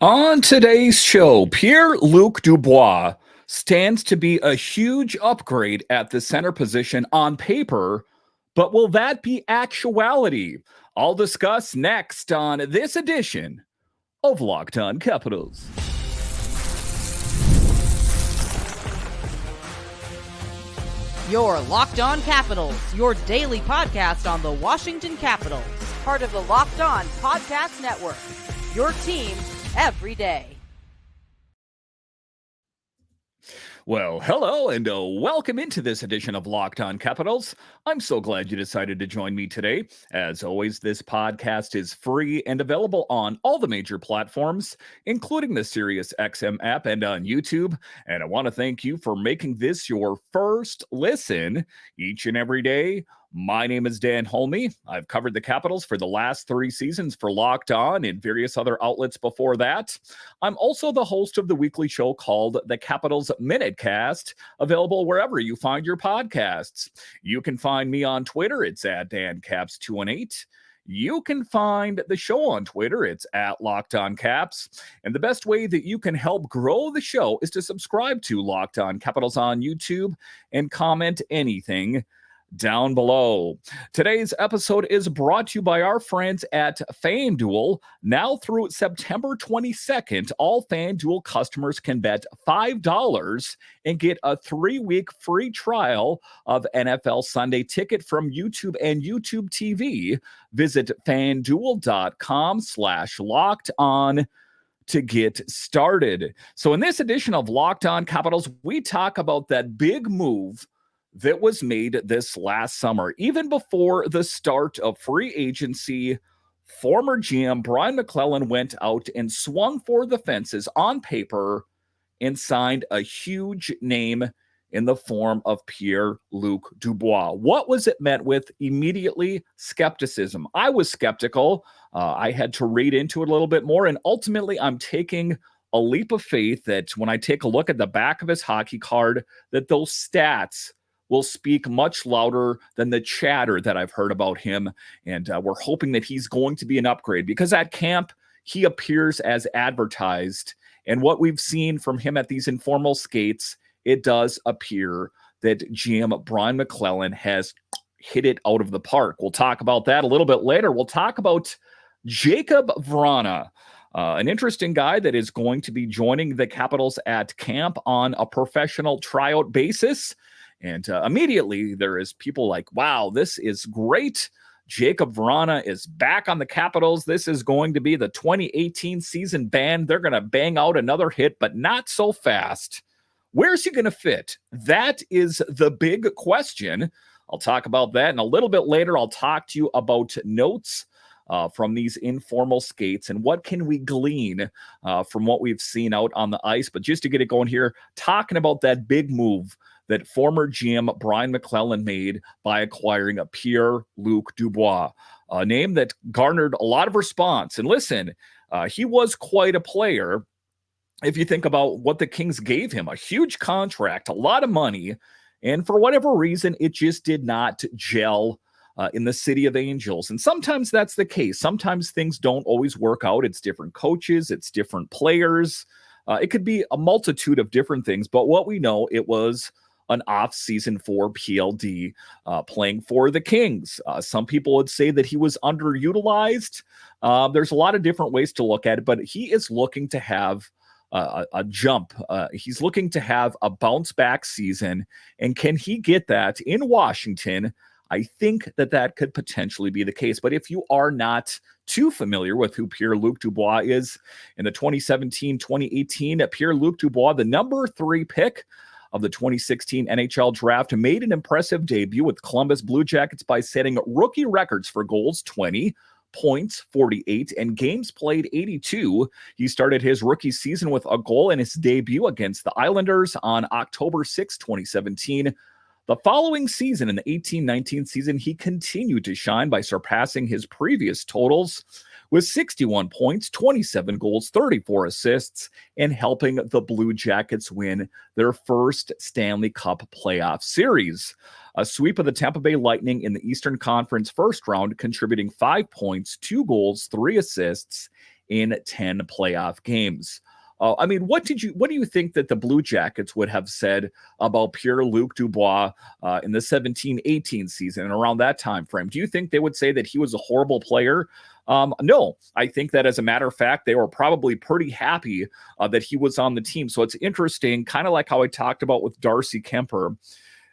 On today's show, Pierre-Luc Dubois stands to be a huge upgrade at the center position on paper, but will that be actuality? I'll discuss next on this edition of Locked On Capitals. Your Locked On Capitals, your daily podcast on the Washington Capitals, part of the Locked On Podcast Network. Your team every day. Well, hello and welcome into this edition of Locked On Capitals. I'm so glad you decided to join me today. As always, this podcast is free and available on all the major platforms, including the SiriusXM app and on YouTube. And I want to thank you for making this your first listen each and every day. My name is Dan Holme. I've covered the Capitals for the last 3 seasons for Locked On and various other outlets before that. I'm also the host of the weekly show called The Capitals Minutecast, available wherever you find your podcasts. You can find me on Twitter. It's at DanCaps218. You can find the show on Twitter. It's at Locked On Caps. And the best way that you can help grow the show is to subscribe to Locked On Capitals on YouTube and comment anything down below. Today's episode is brought to you by our friends at FanDuel. Now through September 22nd, all FanDuel customers can bet $5 and get a 3-week free trial of NFL Sunday Ticket from YouTube and YouTube TV. Visit FanDuel.com/locked-on to get started. So in this edition of Locked On Capitals, we talk about that big move that was made this last summer. Even before the start of free agency, former GM Brian McClellan went out and swung for the fences on paper and signed a huge name in the form of Pierre-Luc Dubois. What was it met with? Immediately, skepticism. I was skeptical. I had to read into it a little bit more, and ultimately I'm taking a leap of faith that when I take a look at the back of his hockey card, that those stats will speak much louder than the chatter that I've heard about him. And we're hoping that he's going to be an upgrade because at camp, he appears as advertised. And what we've seen from him at these informal skates, it does appear that GM Brian McClellan has hit it out of the park. We'll talk about that a little bit later. We'll talk about Jacob Vrana, an interesting guy that is going to be joining the Capitals at camp on a professional tryout basis. And immediately there is people like, wow, this is great. Jacob Vrana is back on the Capitals. This is going to be the 2018 season band. They're going to bang out another hit, but not so fast. Where's he going to fit? That is the big question. I'll talk about that. And a little bit later, I'll talk to you about notes from these informal skates and what can we glean from what we've seen out on the ice. But just to get it going here, talking about that big move that former GM Brian McClellan made by acquiring a Pierre-Luc Dubois, a name that garnered a lot of response. And listen, he was quite a player. If you think about what the Kings gave him, a huge contract, a lot of money, and for whatever reason, it just did not gel in the City of Angels. And sometimes that's the case. Sometimes things don't always work out. It's different coaches, it's different players. It could be a multitude of different things, but what we know, it was an off season for PLD playing for the Kings. Some people would say that he was underutilized. There's a lot of different ways to look at it, but he is looking to have a jump. He's looking to have a bounce back season. And can he get that in Washington? I think that could potentially be the case. But if you are not too familiar with who Pierre-Luc Dubois is, in the 2017-2018, Pierre-Luc Dubois, the number 3 pick of the 2016 NHL draft, made an impressive debut with Columbus Blue Jackets by setting rookie records for goals, 20, points, 48, and games played, 82. He started his rookie season with a goal in his debut against the Islanders on October 6, 2017. The following season, in the 18-19 season, he continued to shine by surpassing his previous totals with 61 points, 27 goals, 34 assists, and helping the Blue Jackets win their first Stanley Cup playoff series. A sweep of the Tampa Bay Lightning in the Eastern Conference first round, contributing 5 points, 2 goals, 3 assists, in 10 playoff games. I mean, what do you think that the Blue Jackets would have said about Pierre-Luc Dubois in the 17-18 season and around that time frame? Do you think they would say that he was a horrible player? No, I think that as a matter of fact, they were probably pretty happy that he was on the team. So it's interesting, kind of like how I talked about with Darcy Kemper,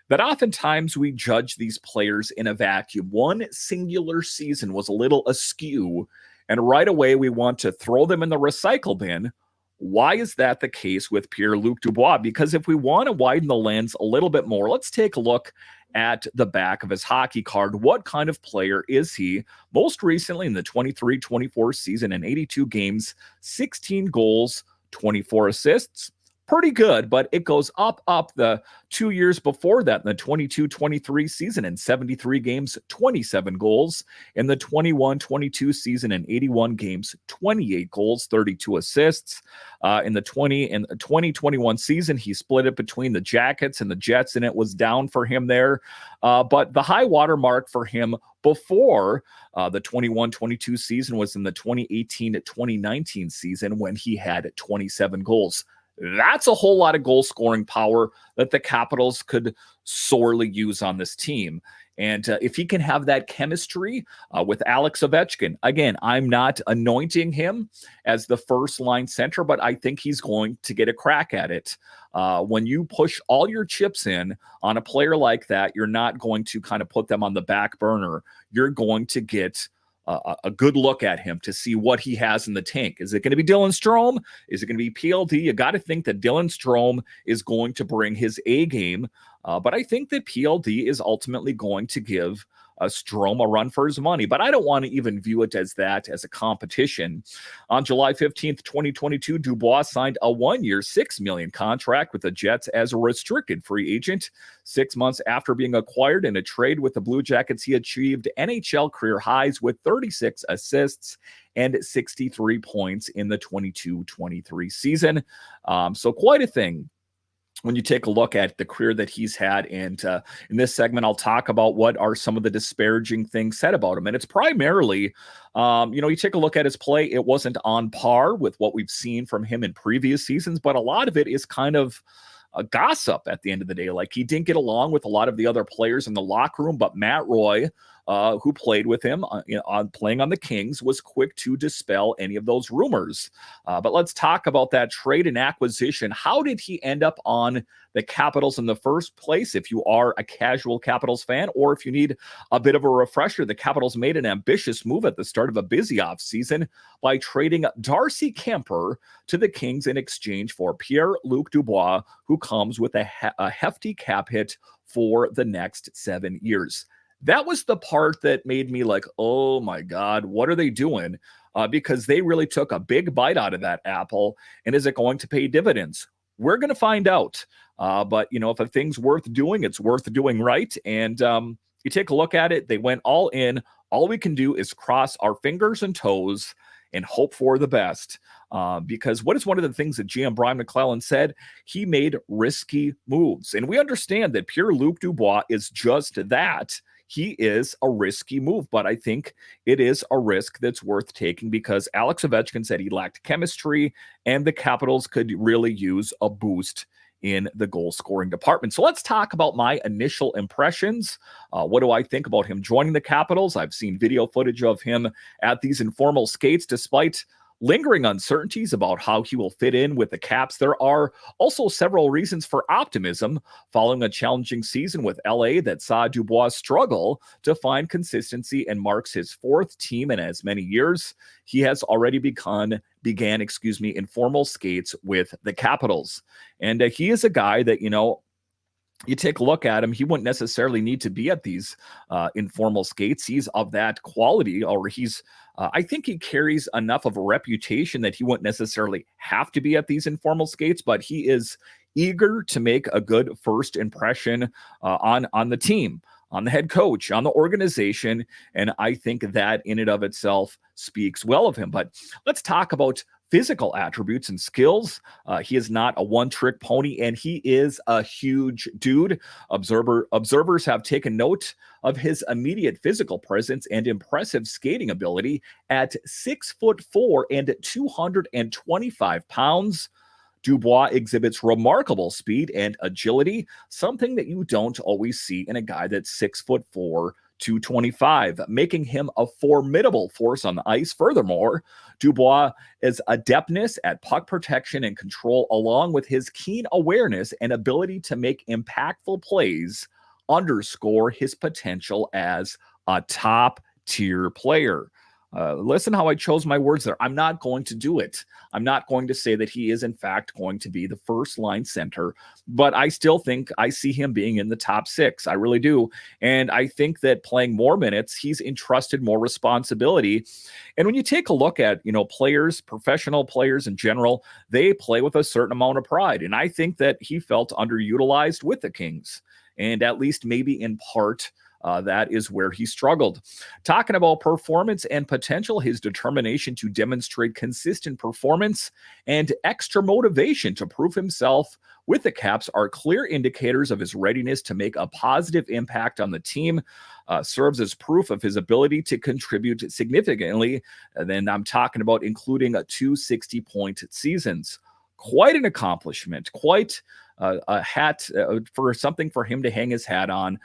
that oftentimes we judge these players in a vacuum. One singular season was a little askew, and right away we want to throw them in the recycle bin. Why is that the case with Pierre-Luc Dubois? Because if we want to widen the lens a little bit more, let's take a look at the back of his hockey card. What kind of player is he? Most recently in the 23-24 season, in 82 games, 16 goals, 24 assists. Pretty good, but it goes up the 2 years before that in the 22-23 season in 73 games, 27 goals. In the 21-22 season in 81 games, 28 goals, 32 assists. In the 2021 season, he split it between the Jackets and the Jets, and it was down for him there. But the high water mark for him before the 21-22 season was in the 2018-2019 season when he had 27 goals. That's a whole lot of goal scoring power that the Capitals could sorely use on this team. And if he can have that chemistry with Alex Ovechkin, again, I'm not anointing him as the first line center, but I think he's going to get a crack at it. When you push all your chips in on a player like that, you're not going to kind of put them on the back burner. You're going to get a good look at him to see what he has in the tank. Is it going to be Dylan Strome? Is it going to be PLD? You got to think that Dylan Strome is going to bring his A game. But I think that PLD is ultimately going to give Strome a run for his money. But I don't want to even view it as that, as a competition. On July 15th, 2022, Dubois signed a 1-year, $6 million contract with the Jets as a restricted free agent. 6 months after being acquired in a trade with the Blue Jackets, he achieved NHL career highs with 36 assists and 63 points in the 22-23 season. So quite a thing when you take a look at the career that he's had. And in this segment, I'll talk about what are some of the disparaging things said about him. And it's primarily, you take a look at his play, it wasn't on par with what we've seen from him in previous seasons, but a lot of it is kind of a gossip at the end of the day. Like, he didn't get along with a lot of the other players in the locker room, but Matt Roy, who played with him playing on the Kings, was quick to dispel any of those rumors. But let's talk about that trade and acquisition. How did he end up on the Capitals in the first place? If you are a casual Capitals fan, or if you need a bit of a refresher, the Capitals made an ambitious move at the start of a busy offseason by trading Darcy Kemper to the Kings in exchange for Pierre-Luc Dubois, who comes with a hefty cap hit for the next 7 years. That was the part that made me like, oh my God, what are they doing? Because they really took a big bite out of that apple. And is it going to pay dividends? We're going to find out. But, if a thing's worth doing, it's worth doing right. And you take a look at it, they went all in. All we can do is cross our fingers and toes and hope for the best. Because what is one of the things that GM Brian McClellan said? He made risky moves. And we understand that Pierre-Luc Dubois is just that. He is a risky move, but I think it is a risk that's worth taking because Alex Ovechkin said he lacked chemistry and the Capitals could really use a boost in the goal scoring department. So let's talk about my initial impressions. What do I think about him joining the Capitals? I've seen video footage of him at these informal skates despite lingering uncertainties about how he will fit in with the Caps. There are also several reasons for optimism following a challenging season with LA that saw Dubois struggle to find consistency and marks his fourth team in as many years. He has already began informal skates with the Capitals. And he is a guy that, you take a look at him, he wouldn't necessarily need to be at these informal skates. He's of that quality, or I think he carries enough of a reputation that he wouldn't necessarily have to be at these informal skates, but he is eager to make a good first impression on the team, on the head coach, on the organization. And I think that in and of itself speaks well of him. But let's talk about physical attributes and skills. He is not a one-trick pony, and he is a huge dude. Observers have taken note of his immediate physical presence and impressive skating ability at 6'4" and 225 pounds. Dubois exhibits remarkable speed and agility, something that you don't always see in a guy that's 6'4", 225, making him a formidable force on the ice. Furthermore, Dubois' adeptness at puck protection and control, along with his keen awareness and ability to make impactful plays, underscore his potential as a top-tier player. Listen how I chose my words there. I'm not going to do it. I'm not going to say that he is, in fact, going to be the first-line center, but I still think I see him being in the top 6. I really do. And I think that playing more minutes, he's entrusted more responsibility. And when you take a look at, players, professional players in general, they play with a certain amount of pride. And I think that he felt underutilized with the Kings. And at least maybe in part, that is where he struggled. Talking about performance and potential, his determination to demonstrate consistent performance and extra motivation to prove himself with the Caps are clear indicators of his readiness to make a positive impact on the team, serves as proof of his ability to contribute significantly. And then I'm talking about including 2 60-point seasons. Quite an accomplishment, quite a hat for something for him to hang his hat on.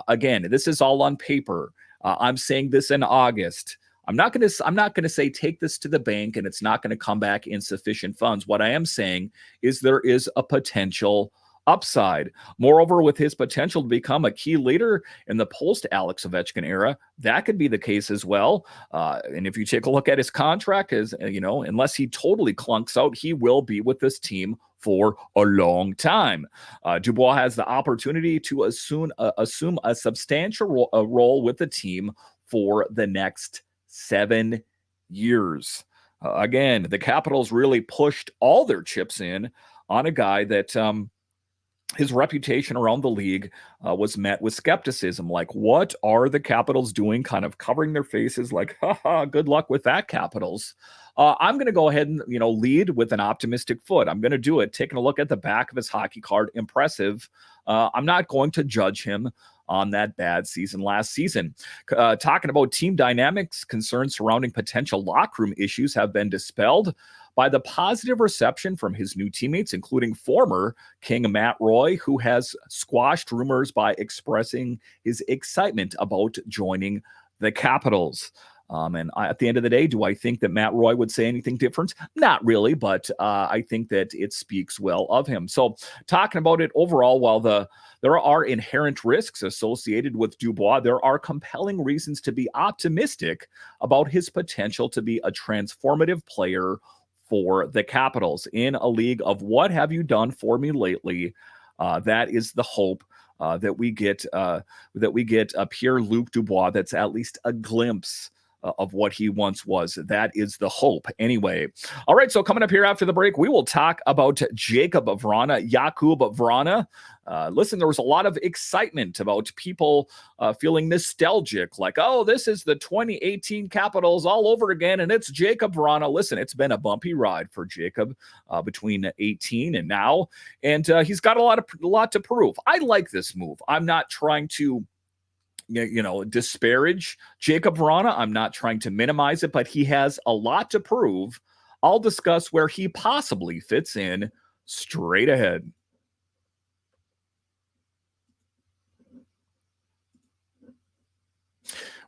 Again, this is all on paper. I'm saying this in August. I'm not going to say take this to the bank and it's not going to come back in sufficient funds. What I am saying is there is a potential upside. Moreover, with his potential to become a key leader in the post-Alex Ovechkin era, that could be the case as well. And if you take a look at his contract, unless he totally clunks out, he will be with this team for a long time. Dubois has the opportunity to assume a substantial role with the team for the next 7 years. Again, the Capitals really pushed all their chips in on a guy that his reputation around the league was met with skepticism. Like, what are the Capitals doing? Kind of covering their faces like, haha, good luck with that, Capitals. I'm going to go ahead and, lead with an optimistic foot. I'm going to do it. Taking a look at the back of his hockey card, impressive. I'm not going to judge him on that bad season last season. Talking about team dynamics, concerns surrounding potential locker room issues have been dispelled by the positive reception from his new teammates, including former King Matt Roy, who has squashed rumors by expressing his excitement about joining the Capitals. At the end of the day, do I think that Matt Roy would say anything different? Not really, but I think that it speaks well of him. So talking about it overall, while there are inherent risks associated with Dubois, there are compelling reasons to be optimistic about his potential to be a transformative player for the Capitals in a league of what have you done for me lately. That is the hope that we get a Pierre-Luc Dubois that's at least a glimpse of what he once was. That is the hope anyway. All right, so coming up here after the break, we will talk about Jakub Vrana. Listen, there was a lot of excitement about people feeling nostalgic, like, oh, this is the 2018 Capitals all over again, and it's Jakub Vrana. Listen, it's been a bumpy ride for Jakub between 18 and now, and he's got a lot to prove. I like this move. I'm not trying to disparage Jakub Vrana. I'm not trying to minimize it, but he has a lot to prove. I'll discuss where he possibly fits in straight ahead.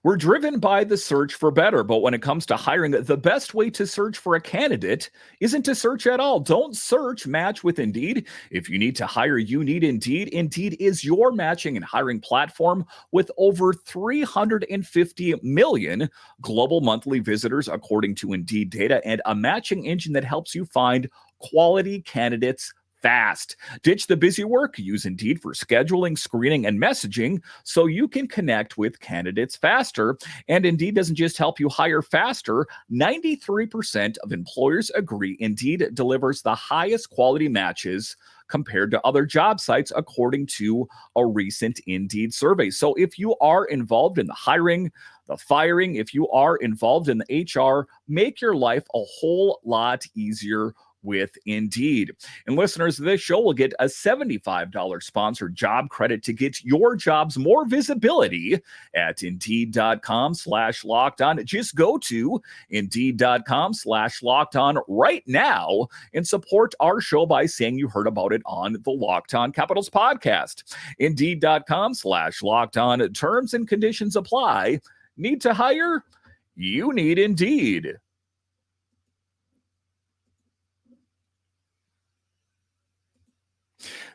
We're driven by the search for better, but when it comes to hiring, the best way to search for a candidate isn't to search at all. Don't search, match with Indeed. If you need to hire, you need Indeed. Indeed is your matching and hiring platform with over 350 million global monthly visitors, according to Indeed data, and a matching engine that helps you find quality candidates fast. Ditch the busy work. Use Indeed for scheduling, screening, and messaging so you can connect with candidates faster. And Indeed doesn't just help you hire faster. 93% of employers agree Indeed delivers the highest quality matches compared to other job sites, according to a recent Indeed survey. So if you are involved in the hiring, the firing, if you are involved in the HR, make your life a whole lot easier with Indeed. And listeners of this show will get a $75 sponsored job credit to get your jobs more visibility at Indeed.com/lockedon. Just go to Indeed.com/lockedon right now and support our show by saying you heard about it on the Locked On Capitals podcast. Indeed.com/lockedon. Terms and conditions apply. Need to hire? You need Indeed.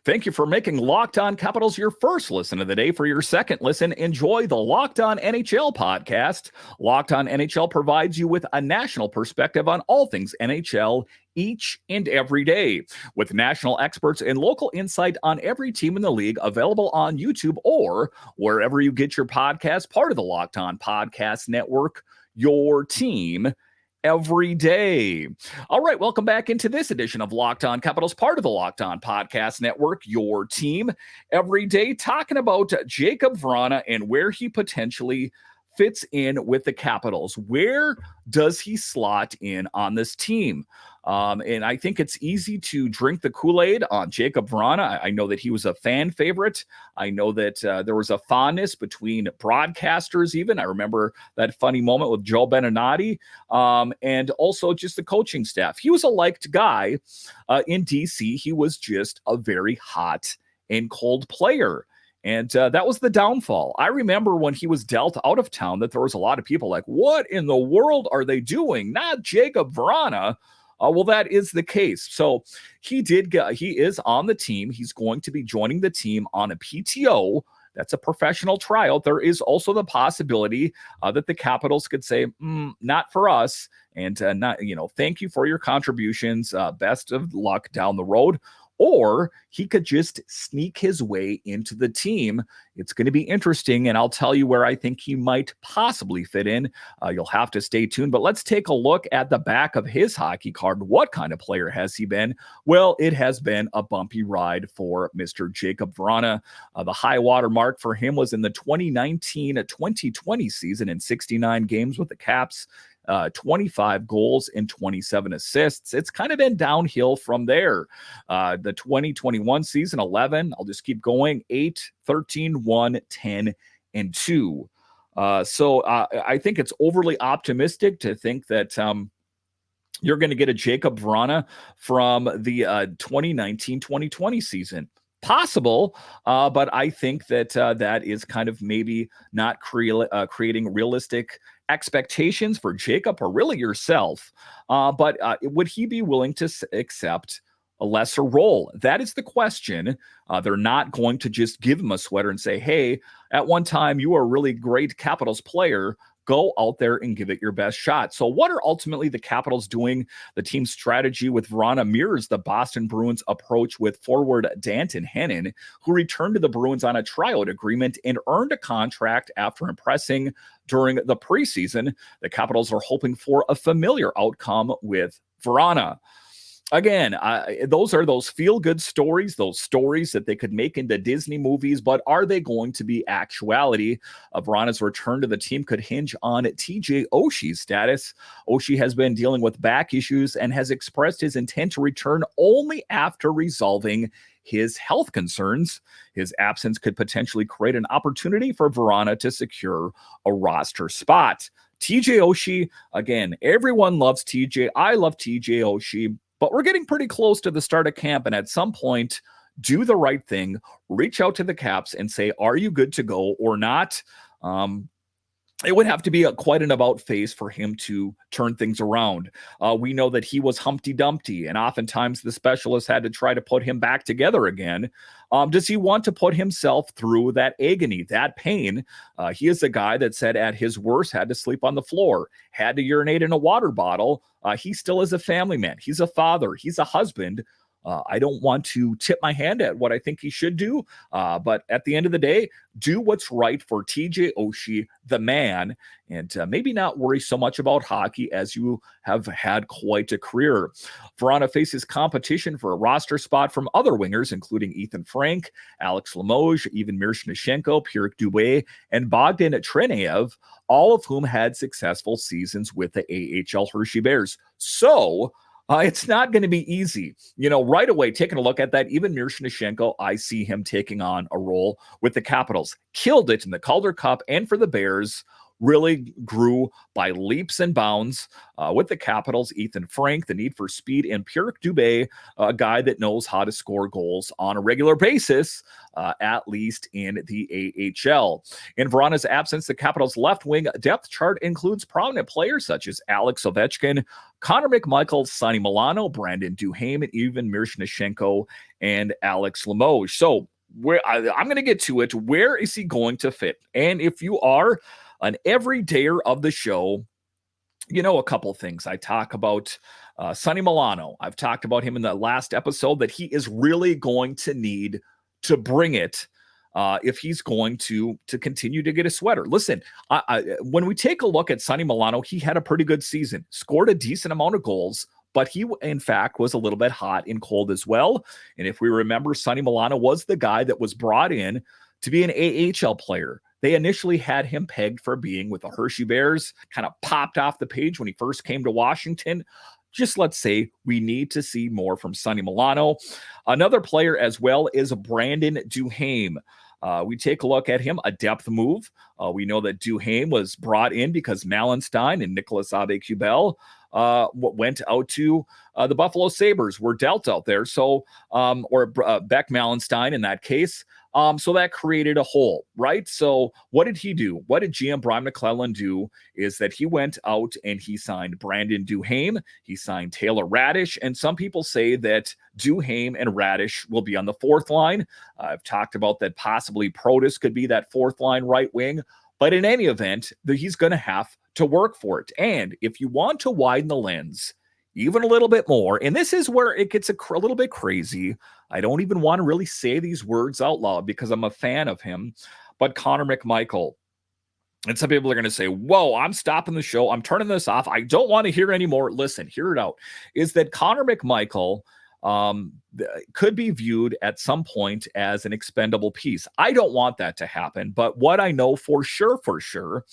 Thank you for making Locked On Capitals your first listen of the day. For your second listen, enjoy the Locked On NHL podcast. Locked On NHL provides you with a national perspective on all things NHL each and every day, with national experts and local insight on every team in the league, available on YouTube or wherever you get your podcast, part of the Locked On Podcast Network, your team every day. All right, welcome back into this edition of Locked On Capitals, part of the Locked On Podcast Network, your team every day, talking about Jakub Vrana and where he potentially fits in with the Capitals. Where does he slot in on this team? And I think it's easy to drink the Kool-Aid on Jakub Vrana. I know that he was a fan favorite. I know that there was a fondness between broadcasters even. I remember that funny moment with Joe Beninati, and also just the coaching staff. He was a liked guy in D.C. He was just a very hot and cold player. And that was the downfall. I remember when he was dealt out of town that there was a lot of people like, what in the world are they doing? Not Jakub Vrana. Well, that is the case. So he is on the team. He's going to be joining the team on a PTO. That's a professional tryout. There is also the possibility that the Capitals could say, not for us. And thank you for your contributions. Best of luck down the road. Or he could just sneak his way into the team. It's going to be interesting, and I'll tell you where I think he might possibly fit in. You'll have to stay tuned, but let's take a look at the back of his hockey card. What kind of player has he been? Well, it has been a bumpy ride for Mr. Jakub Vrana. The high water mark for him was in the 2019-2020 season in 69 games with the Caps. 25 goals and 27 assists. It's kind of been downhill from there. The 2021 season, 11. I'll just keep going. 8, 13, 1, 10, and 2. So I think it's overly optimistic to think that you're going to get a Jakub Vrana from the 2019-2020 season. Possible, but I think that that is kind of maybe not creating realistic expectations for Jakub or really yourself. But would he be willing to accept a lesser role? That is the question. They're not going to just give him a sweater and say, hey, at one time you were a really great Capitals player. Go out there and give it your best shot. So what are ultimately the Capitals doing? The team's strategy with Vrana mirrors the Boston Bruins approach with forward Danton Heinen, who returned to the Bruins on a tryout agreement and earned a contract after impressing during the preseason. The Capitals are hoping for a familiar outcome with Vrana. Again, those are those feel-good stories, those stories that they could make into Disney movies, but are they going to be actuality? Vrana's return to the team could hinge on TJ Oshie's status. Oshie has been dealing with back issues and has expressed his intent to return only after resolving his health concerns. His absence could potentially create an opportunity for Vrana to secure a roster spot. TJ Oshie, again, everyone loves TJ. I love TJ Oshie. But we're getting pretty close to the start of camp, and at some point, do the right thing, reach out to the Caps and say, are you good to go or not? It would have to be quite an about face for him to turn things around. We know that he was Humpty Dumpty, and oftentimes the specialists had to try to put him back together again. Does he want to put himself through that agony, that pain? He is a guy that said at his worst had to sleep on the floor, had to urinate in a water bottle. He still is a family man. He's a father. He's a husband. I don't want to tip my hand at what I think he should do, but at the end of the day, do what's right for TJ Oshie, the man, and maybe not worry so much about hockey as you have had quite a career. Vrana faces competition for a roster spot from other wingers, including Ethan Frank, Alex Limoges, even Mirshnyshenko, Pierre-Luc Dubois, and Bogdan Treneyev, all of whom had successful seasons with the AHL Hershey Bears. So it's not going to be easy. Right away, taking a look at that, even Mirshnyshenko, I see him taking on a role with the Capitals. Killed it in the Calder Cup and for the Bears. Really grew by leaps and bounds with the Capitals. Ethan Frank, the need for speed, and Pierre-Luc Dubois, a guy that knows how to score goals on a regular basis, at least in the AHL. In Vrana's absence, the Capitals' left wing depth chart includes prominent players such as Alex Ovechkin, Connor McMichael, Sonny Milano, Brandon Duhaime, and even Mirshnyshenko and Alex Limoges. So I'm going to get to it. Where is he going to fit? And if you are an everydayer of the show, a couple things. I talk about Sonny Milano. I've talked about him in the last episode that he is really going to need to bring it if he's going to continue to get a sweater. Listen, when we take a look at Sonny Milano, he had a pretty good season, scored a decent amount of goals, but he, in fact, was a little bit hot and cold as well. And if we remember, Sonny Milano was the guy that was brought in to be an AHL player. They initially had him pegged for being with the Hershey Bears, kind of popped off the page when he first came to Washington. Just let's say we need to see more from Sonny Milano. Another player as well is Brandon Duhaime. We take a look at him, a depth move. We know that Duhaime was brought in because Malenstein and Nicolas Aube-Kubel went out to the Buffalo Sabres, were dealt out there. So, or Beck Malenstein in that case. So that created a hole, right? So what did he do? What did GM Brian McClellan do is that he went out and he signed Brandon Duhaime. He signed Taylor Radish. And some people say that Duhaime and Radish will be on the fourth line. I've talked about that possibly Protas could be that fourth line right wing. But in any event, he's going to have to work for it. And if you want to widen the lens even a little bit more, and this is where it gets a little bit crazy. I don't even want to really say these words out loud because I'm a fan of him, but Connor McMichael. And some people are going to say, whoa, I'm stopping the show. I'm turning this off. I don't want to hear anymore. Listen, hear it out. Is that Connor McMichael could be viewed at some point as an expendable piece. I don't want that to happen. But what I know for sure,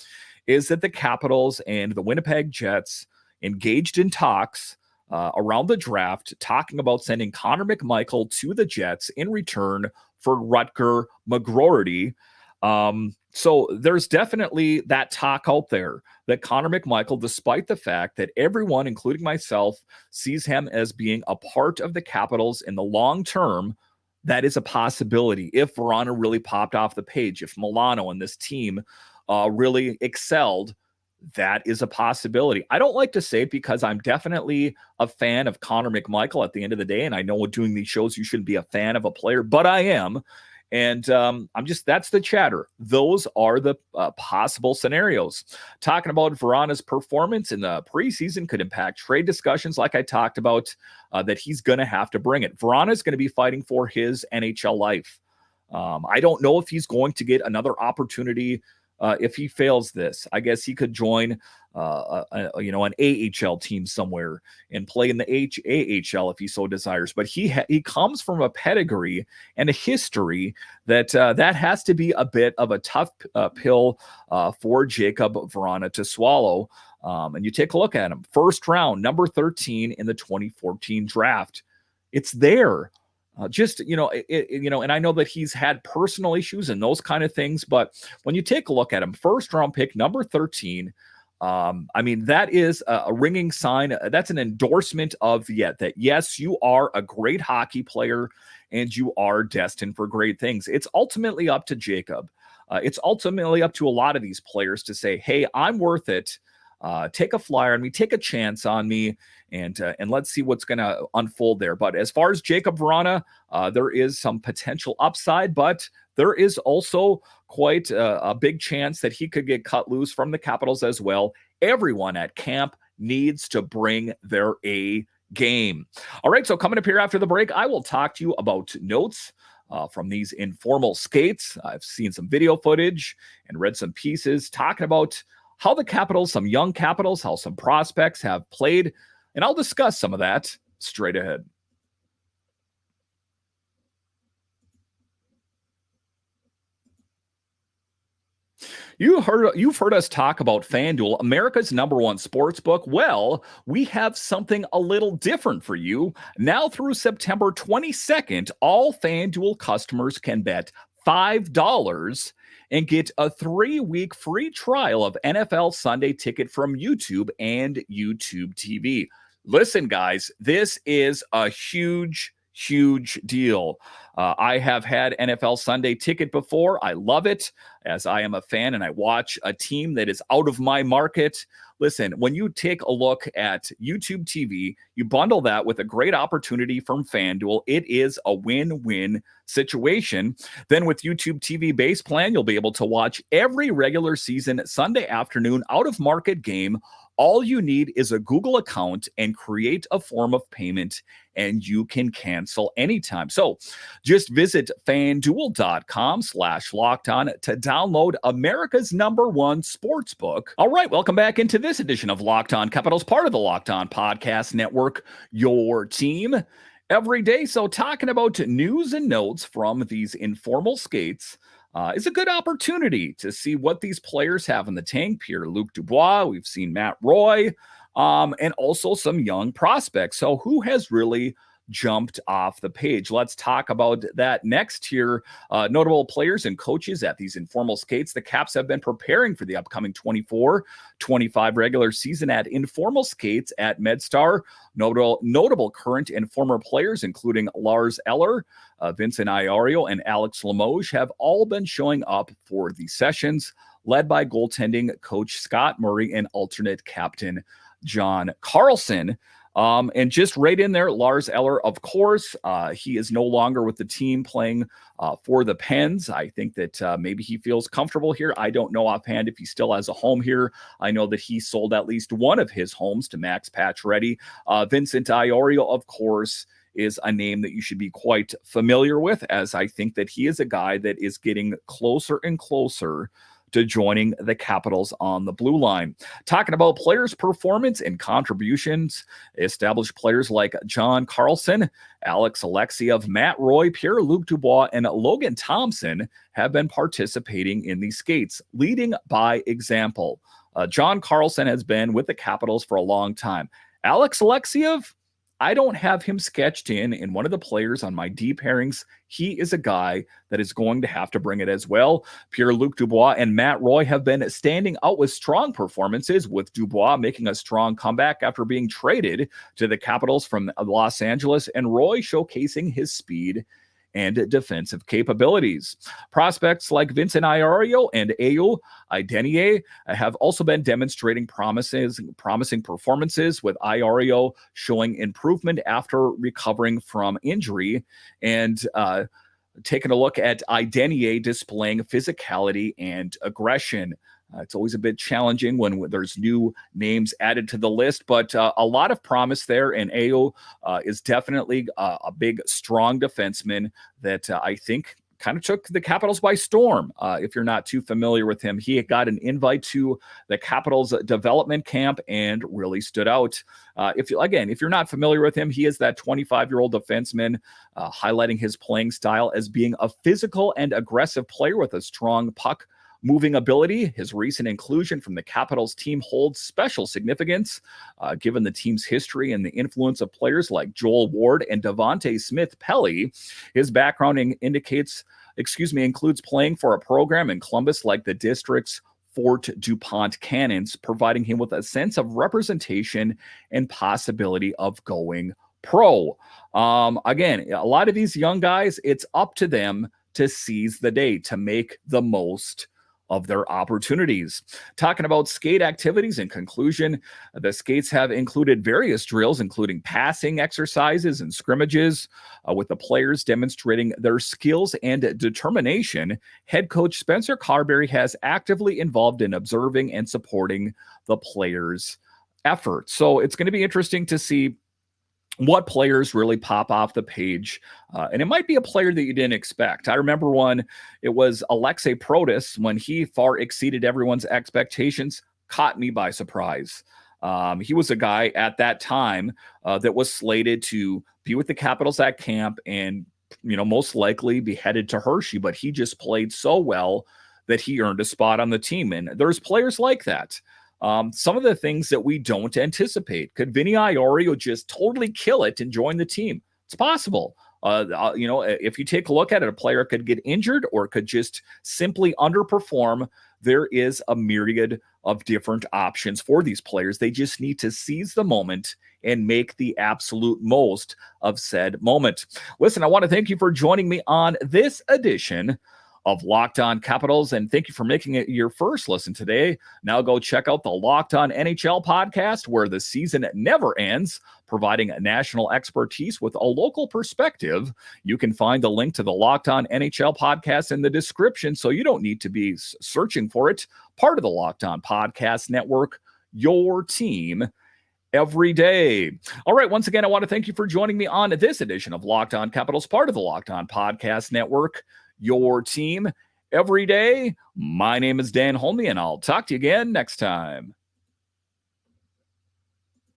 is that the Capitals and the Winnipeg Jets engaged in talks around the draft, talking about sending Connor McMichael to the Jets in return for Rutger McGroarty. So there's definitely that talk out there that Connor McMichael, despite the fact that everyone, including myself, sees him as being a part of the Capitals in the long term, that is a possibility. If Vrana really popped off the page, if Milano and this team really excelled, that is a possibility. I don't like to say it because I'm definitely a fan of Connor McMichael at the end of the day. And I know doing these shows, you shouldn't be a fan of a player, but I am. And that's the chatter. Those are the possible scenarios. Talking about Vrana's performance in the preseason could impact trade discussions, like I talked about, that he's going to have to bring it. Vrana is going to be fighting for his NHL life. I don't know if he's going to get another opportunity. If he fails this, I guess he could join, an AHL team somewhere and play in the AHL if he so desires. But he comes from a pedigree and a history that has to be a bit of a tough pill for Jacob Vrana to swallow. And you take a look at him, first round, number 13 in the 2014 draft. It's there. And I know that he's had personal issues and those kind of things, but when you take a look at him, first round pick, number 13, that is a ringing sign. That's an endorsement of that, yes, you are a great hockey player and you are destined for great things. It's ultimately up to Jacob. It's ultimately up to a lot of these players to say, hey, I'm worth it. Take a flyer on me, take a chance on me, and let's see what's going to unfold there. But as far as Jacob Vrana, there is some potential upside, but there is also quite a big chance that he could get cut loose from the Capitals as well. Everyone at camp needs to bring their A game. All right, so coming up here after the break, I will talk to you about notes from these informal skates. I've seen some video footage and read some pieces talking about how the Capitals, some young Capitals, how some prospects have played, and I'll discuss some of that straight ahead. You've heard us talk about FanDuel, America's #1 sports book. Well, we have something a little different for you. Now through September 22nd, all FanDuel customers can bet $5 and get a 3-week free trial of NFL Sunday Ticket from YouTube and YouTube TV. Listen, guys, this is a huge deal. I have had NFL Sunday Ticket before. I love it, as I am a fan and I watch a team that is out of my market. Listen, when you take a look at YouTube TV, you bundle that with a great opportunity from FanDuel. It is a win-win situation. Then with YouTube TV base plan, you'll be able to watch every regular season Sunday afternoon out-of-market game. All you need is a Google account and create a form of payment, and you can cancel anytime. So just visit fanduel.com/lockedon to download America's #1 sportsbook. All right, welcome back into this edition of Locked On Capitals, part of the Locked On Podcast Network, your team every day. So talking about news and notes from these informal skates is a good opportunity to see what these players have in the tank. Pierre-Luc Dubois, we've seen Matt Roy, and also some young prospects. So who has really jumped off the page? Let's talk about that next here. Notable players and coaches at these informal skates. The Caps have been preparing for the upcoming 24-25 regular season at informal skates at MedStar. Notable current and former players, including Lars Eller, Vincent Iorio, and Alex Limoges, have all been showing up for the sessions, led by goaltending coach Scott Murray and alternate captain John Carlson. And just right in there, Lars Eller, of course, he is no longer with the team playing for the Pens. I think that maybe he feels comfortable here. I don't know offhand if he still has a home here. I know that he sold at least one of his homes to Max Pacioretty. Vincent Iorio, of course, is a name that you should be quite familiar with, as I think that he is a guy that is getting closer and closer to joining the Capitals on the blue line. Talking about players' performance and contributions, established players like John Carlson, Alex Alexiev, Matt Roy, Pierre-Luc Dubois, and Logan Thompson have been participating in these skates, leading by example. John Carlson has been with the Capitals for a long time. Alex Alexiev, I don't have him sketched in one of the players on my deep pairings. He is a guy that is going to have to bring it as well. Pierre-Luc Dubois and Matt Roy have been standing out with strong performances, with Dubois making a strong comeback after being traded to the Capitals from Los Angeles, and Roy showcasing his speed and defensive capabilities. Prospects like Vincent Iorio and Ayo Idenier have also been demonstrating promising performances, with Iorio showing improvement after recovering from injury, and taking a look at Idenier displaying physicality and aggression. It's always a bit challenging when there's new names added to the list, but a lot of promise there. And Ayo is definitely a big, strong defenseman that I think kind of took the Capitals by storm. If you're not too familiar with him, he got an invite to the Capitals development camp and really stood out. If you're not familiar with him, he is that 25-year-old defenseman, highlighting his playing style as being a physical and aggressive player with a strong puck moving ability. His recent inclusion from the Capitals team holds special significance, given the team's history and the influence of players like Joel Ward and Devontae Smith-Pelly. His background includes playing for a program in Columbus like the district's Fort DuPont Cannons, providing him with a sense of representation and possibility of going pro. Again, a lot of these young guys, it's up to them to seize the day, to make the most of their opportunities. Talking about skate activities, in conclusion, the skates have included various drills, including passing exercises and scrimmages, with the players demonstrating their skills and determination. Head coach Spencer Carberry has actively involved in observing and supporting the players' efforts. So it's going to be interesting to see what players really pop off the page. And it might be a player that you didn't expect. I remember when it was Alexei Protas, when he far exceeded everyone's expectations, caught me by surprise. He was a guy at that time that was slated to be with the Capitals at camp and, most likely be headed to Hershey, but he just played so well that he earned a spot on the team. And there's players like that. Some of the things that we don't anticipate. Could Vinny Iorio just totally kill it and join the team? It's possible. If you take a look at it, a player could get injured or could just simply underperform. There is a myriad of different options for these players. They just need to seize the moment and make the absolute most of said moment. Listen, I want to thank you for joining me on this edition of Locked On Capitals, and thank you for making it your first listen today. Now go check out the Locked On NHL podcast, where the season never ends, providing national expertise with a local perspective. You can find the link to the Locked On NHL podcast in the description, so you don't need to be searching for it. Part of the Locked On Podcast Network, your team every day. All right. Once again, I want to thank you for joining me on this edition of Locked On Capitals, part of the Locked On Podcast Network, your team every day. My name is Dan Holme, and I'll talk to you again next time.